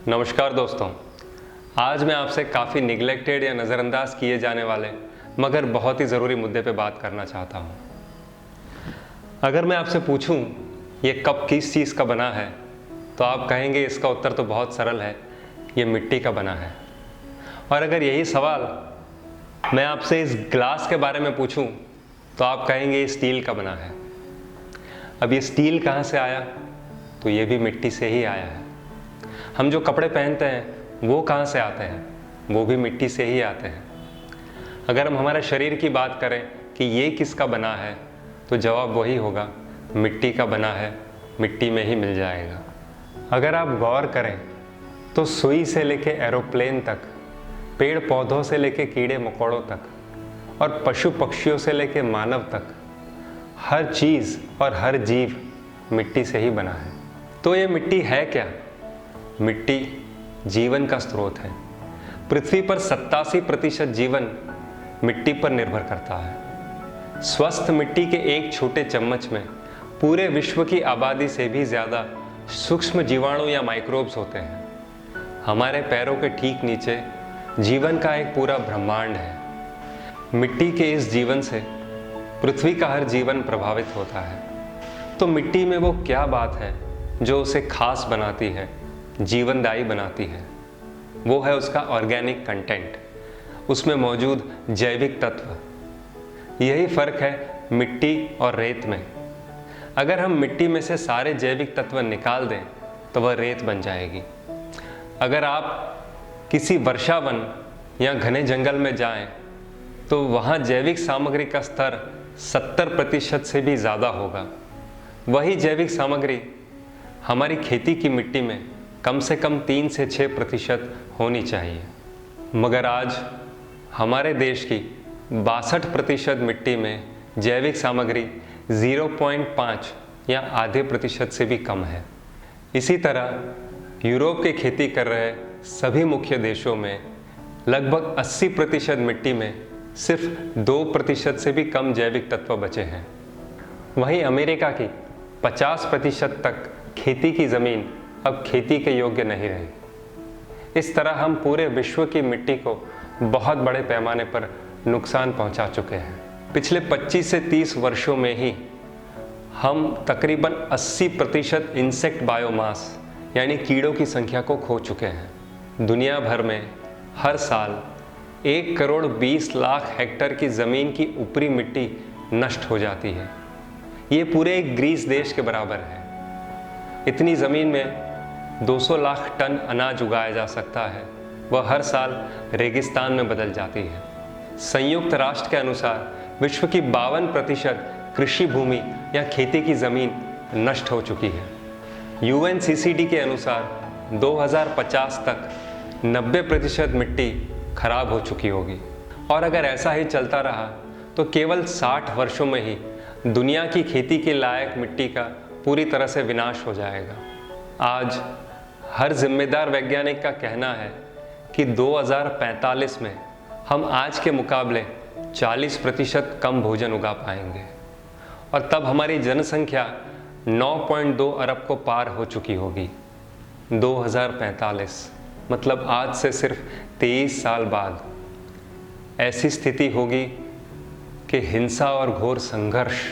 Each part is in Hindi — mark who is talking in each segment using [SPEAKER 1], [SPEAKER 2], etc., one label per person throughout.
[SPEAKER 1] नमस्कार दोस्तों, आज मैं आपसे काफ़ी निगलेक्टेड या नज़रअंदाज किए जाने वाले मगर बहुत ही ज़रूरी मुद्दे पे बात करना चाहता हूँ। अगर मैं आपसे पूछूँ ये कप किस चीज़ का बना है तो आप कहेंगे इसका उत्तर तो बहुत सरल है, ये मिट्टी का बना है। और अगर यही सवाल मैं आपसे इस ग्लास के बारे में पूछूँ तो आप कहेंगे ये स्टील का बना है। अब ये स्टील कहाँ से आया? तो ये भी मिट्टी से ही आया है। हम जो कपड़े पहनते हैं वो कहाँ से आते हैं? वो भी मिट्टी से ही आते हैं। अगर हम हमारे शरीर की बात करें कि ये किसका बना है तो जवाब वही होगा, मिट्टी का बना है, मिट्टी में ही मिल जाएगा। अगर आप गौर करें तो सुई से लेके एरोप्लेन तक, पेड़ पौधों से लेके कीड़े मकोड़ों तक और पशु पक्षियों से लेके मानव तक, हर चीज़ और हर जीव मिट्टी से ही बना है। तो ये मिट्टी है क्या? मिट्टी जीवन का स्रोत है। पृथ्वी पर 87% जीवन मिट्टी पर निर्भर करता है। स्वस्थ मिट्टी के एक छोटे चम्मच में पूरे विश्व की आबादी से भी ज़्यादा सूक्ष्म जीवाणु या माइक्रोब्स होते हैं। हमारे पैरों के ठीक नीचे जीवन का एक पूरा ब्रह्मांड है। मिट्टी के इस जीवन से पृथ्वी का हर जीवन प्रभावित होता है। तो मिट्टी में वो क्या बात है जो उसे खास बनाती है, जीवनदायी बनाती है? वो है उसका ऑर्गेनिक कंटेंट, उसमें मौजूद जैविक तत्व। यही फर्क है मिट्टी और रेत में। अगर हम मिट्टी में से सारे जैविक तत्व निकाल दें तो वह रेत बन जाएगी। अगर आप किसी वर्षावन या घने जंगल में जाएं तो वहाँ जैविक सामग्री का स्तर 70% से भी ज़्यादा होगा। वही जैविक सामग्री हमारी खेती की मिट्टी में कम से कम 3 से 6% होनी चाहिए। मगर आज हमारे देश की 62% मिट्टी में जैविक सामग्री 0.5 या आधे प्रतिशत से भी कम है। इसी तरह यूरोप की खेती कर रहे सभी मुख्य देशों में लगभग 80% मिट्टी में सिर्फ 2% से भी कम जैविक तत्व बचे हैं। वहीं अमेरिका की 50% तक खेती की ज़मीन अब खेती के योग्य नहीं रही। इस तरह हम पूरे विश्व की मिट्टी को बहुत बड़े पैमाने पर नुकसान पहुंचा चुके हैं। पिछले 25 से 30 वर्षों में ही हम तकरीबन 80% इंसेक्ट बायोमास यानी कीड़ों की संख्या को खो चुके हैं। दुनिया भर में हर साल 1 करोड़ 20 लाख हेक्टेयर की ज़मीन की ऊपरी मिट्टी नष्ट हो जाती है। ये पूरे एक ग्रीस देश के बराबर है। इतनी ज़मीन में 200 लाख टन अनाज उगाया जा सकता है, वह हर साल रेगिस्तान में बदल जाती है। संयुक्त राष्ट्र के अनुसार विश्व की 52% कृषि भूमि या खेती की ज़मीन नष्ट हो चुकी है। UNCCD के अनुसार 2050 तक 90% मिट्टी खराब हो चुकी होगी। और अगर ऐसा ही चलता रहा तो केवल 60 वर्षों में ही दुनिया की खेती के लायक मिट्टी का पूरी तरह से विनाश हो जाएगा। आज हर जिम्मेदार वैज्ञानिक का कहना है कि 2045 में हम आज के मुकाबले 40% कम भोजन उगा पाएंगे और तब हमारी जनसंख्या 9.2 अरब को पार हो चुकी होगी। 2045 मतलब आज से सिर्फ 23 साल बाद ऐसी स्थिति होगी कि हिंसा और घोर संघर्ष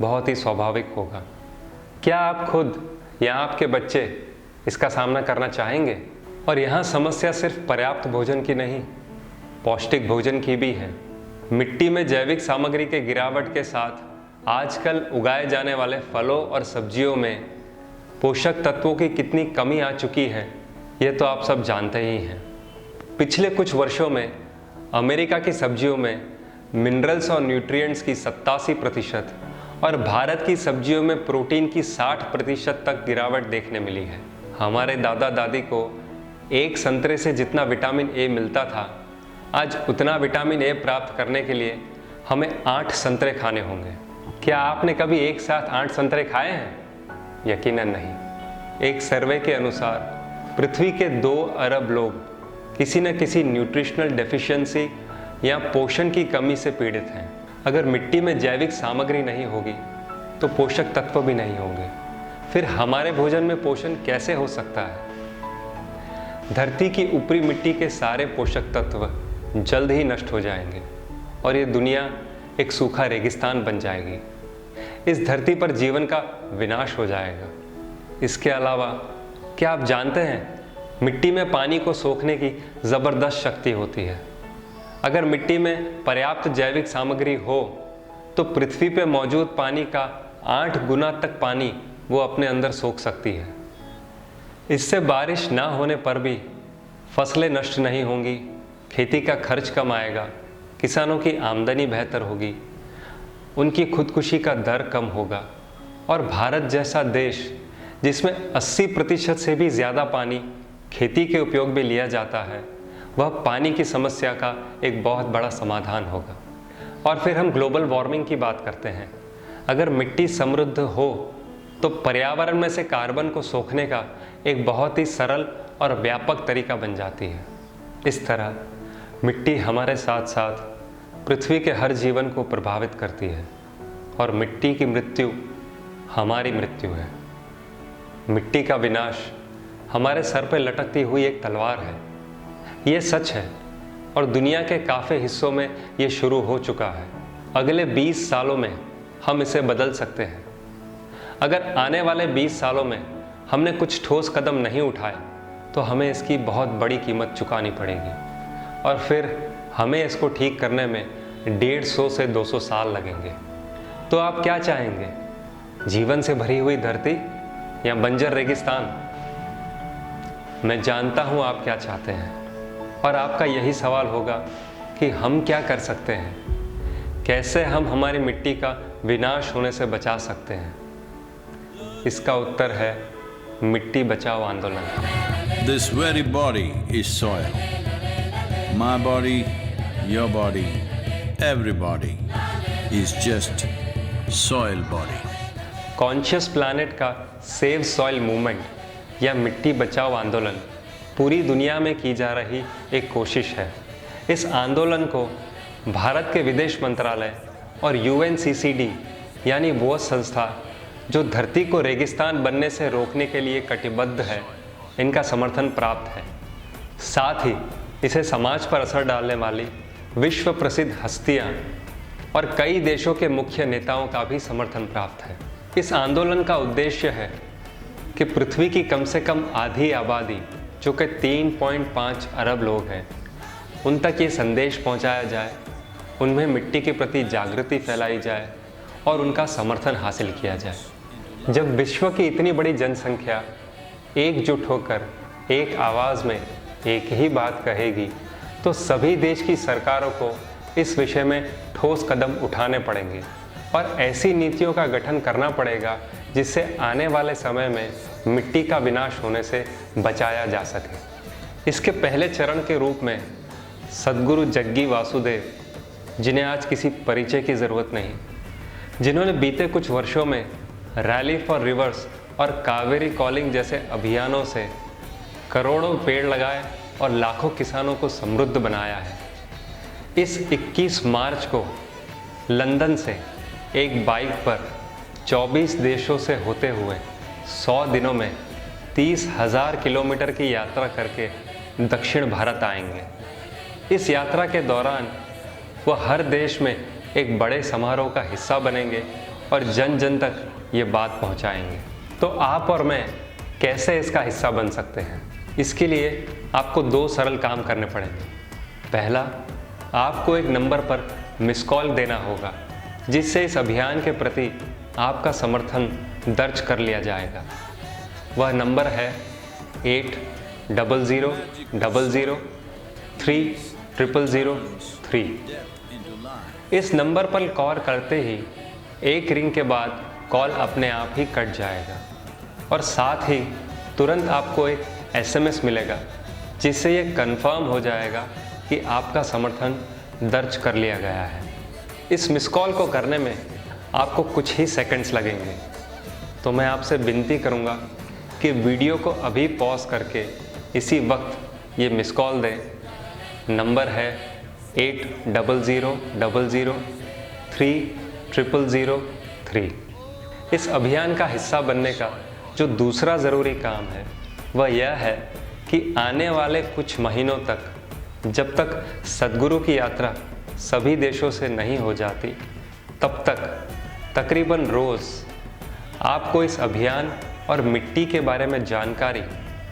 [SPEAKER 1] बहुत ही स्वाभाविक होगा। क्या आप खुद या आपके बच्चे इसका सामना करना चाहेंगे? और यहाँ समस्या सिर्फ पर्याप्त भोजन की नहीं, पौष्टिक भोजन की भी है। मिट्टी में जैविक सामग्री के गिरावट के साथ आजकल उगाए जाने वाले फलों और सब्जियों में पोषक तत्वों की कितनी कमी आ चुकी है, ये तो आप सब जानते ही हैं। पिछले कुछ वर्षों में अमेरिका की सब्जियों में मिनरल्स और न्यूट्रिएंट्स की 87% और भारत की सब्जियों में प्रोटीन की 60% तक गिरावट देखने मिली है। हमारे दादा दादी को एक संतरे से जितना विटामिन ए मिलता था, आज उतना विटामिन ए प्राप्त करने के लिए हमें 8 संतरे खाने होंगे। क्या आपने कभी एक साथ 8 संतरे खाए हैं? यकीनन नहीं। एक सर्वे के अनुसार पृथ्वी के 2 अरब लोग किसी न किसी न्यूट्रिशनल डेफिशिएंसी या पोषण की कमी से पीड़ित हैं। अगर मिट्टी में जैविक सामग्री नहीं होगी तो पोषक तत्व भी नहीं होंगे। फिर हमारे भोजन में पोषण कैसे हो सकता है? धरती की ऊपरी मिट्टी के सारे पोषक तत्व जल्द ही नष्ट हो जाएंगे और ये दुनिया एक सूखा रेगिस्तान बन जाएगी। इस धरती पर जीवन का विनाश हो जाएगा। इसके अलावा क्या आप जानते हैं, मिट्टी में पानी को सोखने की ज़बरदस्त शक्ति होती है। अगर मिट्टी में पर्याप्त जैविक सामग्री हो तो पृथ्वी पर मौजूद पानी का 8 गुना तक पानी वो अपने अंदर सोख सकती है। इससे बारिश ना होने पर भी फसलें नष्ट नहीं होंगी, खेती का खर्च कम आएगा, किसानों की आमदनी बेहतर होगी, उनकी खुदकुशी का दर कम होगा और भारत जैसा देश जिसमें 80% से भी ज़्यादा पानी खेती के उपयोग में लिया जाता है, वह पानी की समस्या का एक बहुत बड़ा समाधान होगा। और फिर हम ग्लोबल वार्मिंग की बात करते हैं। अगर मिट्टी समृद्ध हो तो पर्यावरण में से कार्बन को सोखने का एक बहुत ही सरल और व्यापक तरीका बन जाती है। इस तरह मिट्टी हमारे साथ साथ पृथ्वी के हर जीवन को प्रभावित करती है और मिट्टी की मृत्यु हमारी मृत्यु है। मिट्टी का विनाश हमारे सर पर लटकती हुई एक तलवार है। ये सच है और दुनिया के काफ़ी हिस्सों में ये शुरू हो चुका है। अगले 20 सालों में हम इसे बदल सकते हैं। अगर आने वाले 20 सालों में हमने कुछ ठोस कदम नहीं उठाए तो हमें इसकी बहुत बड़ी कीमत चुकानी पड़ेगी और फिर हमें इसको ठीक करने में 150 से 200 साल लगेंगे। तो आप क्या चाहेंगे, जीवन से भरी हुई धरती या बंजर रेगिस्तान? मैं जानता हूँ आप क्या चाहते हैं और आपका यही सवाल होगा कि हम क्या कर सकते हैं, कैसे हम हमारी मिट्टी का विनाश होने से बचा सकते हैं। इसका उत्तर है मिट्टी बचाओ आंदोलन।
[SPEAKER 2] This very body is soil. My body, your body, everybody is just soil body.
[SPEAKER 1] Conscious planet का सेव सॉइल मूवमेंट या मिट्टी बचाओ आंदोलन पूरी दुनिया में की जा रही एक कोशिश है। इस आंदोलन को भारत के विदेश मंत्रालय और UNCCD यानी वो संस्था जो धरती को रेगिस्तान बनने से रोकने के लिए कटिबद्ध है, इनका समर्थन प्राप्त है। साथ ही इसे समाज पर असर डालने वाली विश्व प्रसिद्ध हस्तियां और कई देशों के मुख्य नेताओं का भी समर्थन प्राप्त है। इस आंदोलन का उद्देश्य है कि पृथ्वी की कम से कम आधी आबादी, जो कि 3.5 अरब लोग हैं, उन तक ये संदेश पहुंचाया जाए, उनमें मिट्टी के प्रति जागृति फैलाई जाए और उनका समर्थन हासिल किया जाए। जब विश्व की इतनी बड़ी जनसंख्या एकजुट होकर एक आवाज़ में एक ही बात कहेगी तो सभी देश की सरकारों को इस विषय में ठोस कदम उठाने पड़ेंगे और ऐसी नीतियों का गठन करना पड़ेगा जिससे आने वाले समय में मिट्टी का विनाश होने से बचाया जा सके। इसके पहले चरण के रूप में सद्गुरु जग्गी वासुदेव, जिन्हें आज किसी परिचय की ज़रूरत नहीं, जिन्होंने बीते कुछ वर्षों में रैली फॉर रिवर्स और कावेरी कॉलिंग जैसे अभियानों से करोड़ों पेड़ लगाए और लाखों किसानों को समृद्ध बनाया है। इस 21 मार्च को लंदन से एक बाइक पर 24 देशों से होते हुए 100 दिनों में 30,000 किलोमीटर की यात्रा करके दक्षिण भारत आएंगे। इस यात्रा के दौरान वो हर देश में एक बड़े समारोह का हिस्सा बनेंगे और जन जन तक ये बात पहुंचाएंगे। तो आप और मैं कैसे इसका हिस्सा बन सकते हैं? इसके लिए आपको 2 सरल काम करने पड़ेंगे। पहला, आपको एक नंबर पर मिस कॉल देना होगा जिससे इस अभियान के प्रति आपका समर्थन दर्ज कर लिया जाएगा। वह नंबर है 800003003। इस नंबर पर कॉल करते ही एक रिंग के बाद कॉल अपने आप ही कट जाएगा और साथ ही तुरंत आपको एक SMS मिलेगा जिससे ये कंफर्म हो जाएगा कि आपका समर्थन दर्ज कर लिया गया है। इस मिस कॉल को करने में आपको कुछ ही सेकंड्स लगेंगे, तो मैं आपसे विनती करूंगा कि वीडियो को अभी पॉज करके इसी वक्त ये मिस कॉल दें। नंबर है 8000030003। इस अभियान का हिस्सा बनने का जो दूसरा ज़रूरी काम है वह यह है कि कि आने वाले कुछ महीनों तक, जब तक सद्गुरु की यात्रा सभी देशों से नहीं हो जाती, तब तक तकरीबन रोज़ आपको इस अभियान और मिट्टी के बारे में जानकारी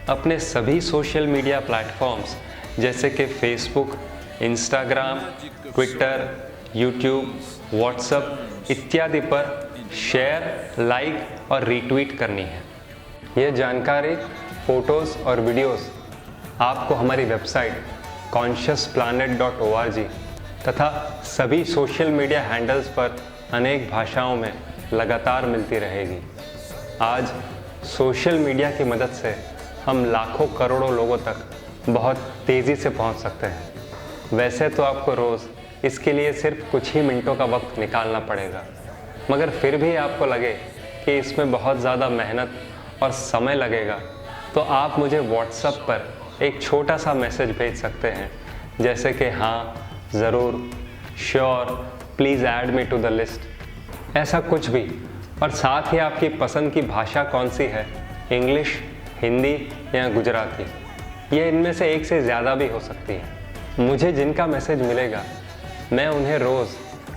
[SPEAKER 1] अपने सभी सोशल मीडिया प्लेटफॉर्म्स जैसे कि Facebook, Instagram, Twitter, YouTube, WhatsApp इत्यादि पर शेयर, लाइक और रीट्वीट करनी है। ये जानकारी, फोटोज़ और वीडियोस आपको हमारी वेबसाइट consciousplanet.org तथा सभी सोशल मीडिया हैंडल्स पर अनेक भाषाओं में लगातार मिलती रहेगी। आज सोशल मीडिया की मदद से हम लाखों करोड़ों लोगों तक बहुत तेज़ी से पहुंच सकते हैं। वैसे तो आपको रोज़ इसके लिए सिर्फ कुछ ही मिनटों का वक्त निकालना पड़ेगा, मगर फिर भी आपको लगे कि इसमें बहुत ज़्यादा मेहनत और समय लगेगा, तो आप मुझे व्हाट्सएप पर एक छोटा सा मैसेज भेज सकते हैं, जैसे कि हाँ, ज़रूर, sure, please add me to the list, ऐसा कुछ भी। और साथ ही आपकी पसंद की भाषा कौन सी है, इंग्लिश, हिंदी या गुजराती, ये इनमें से एक से ज़्यादा भी हो सकती है। मुझे जिनका मैसेज मिलेगा मैं उन्हें रोज़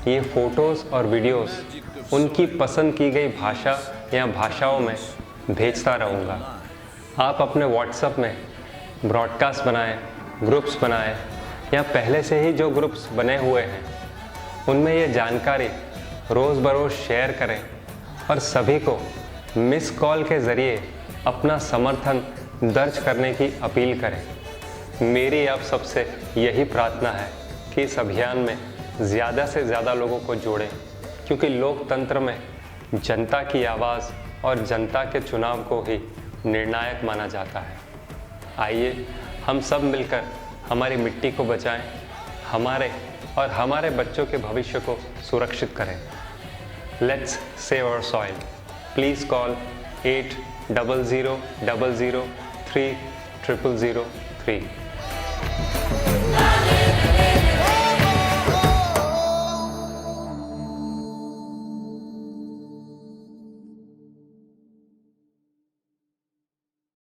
[SPEAKER 1] ये फ़ोटोज़ और वीडियोस उनकी पसंद की गई भाषा या भाषाओं में भेजता रहूँगा। आप अपने व्हाट्सएप में ब्रॉडकास्ट बनाएं, ग्रुप्स बनाएं या पहले से ही जो ग्रुप्स बने हुए हैं उनमें ये जानकारी रोज़ बरोज़ शेयर करें और सभी को मिस कॉल के ज़रिए अपना समर्थन दर्ज करने की अपील करें। मेरी आप सबसे यही प्रार्थना है कि इस अभियान में ज़्यादा से ज़्यादा लोगों को जोड़ें, क्योंकि लोकतंत्र में जनता की आवाज़ और जनता के चुनाव को ही निर्णायक माना जाता है। आइए हम सब मिलकर हमारी मिट्टी को बचाएं, हमारे और हमारे बच्चों के भविष्य को सुरक्षित करें। Let's save our soil. Please call 8000003 0003।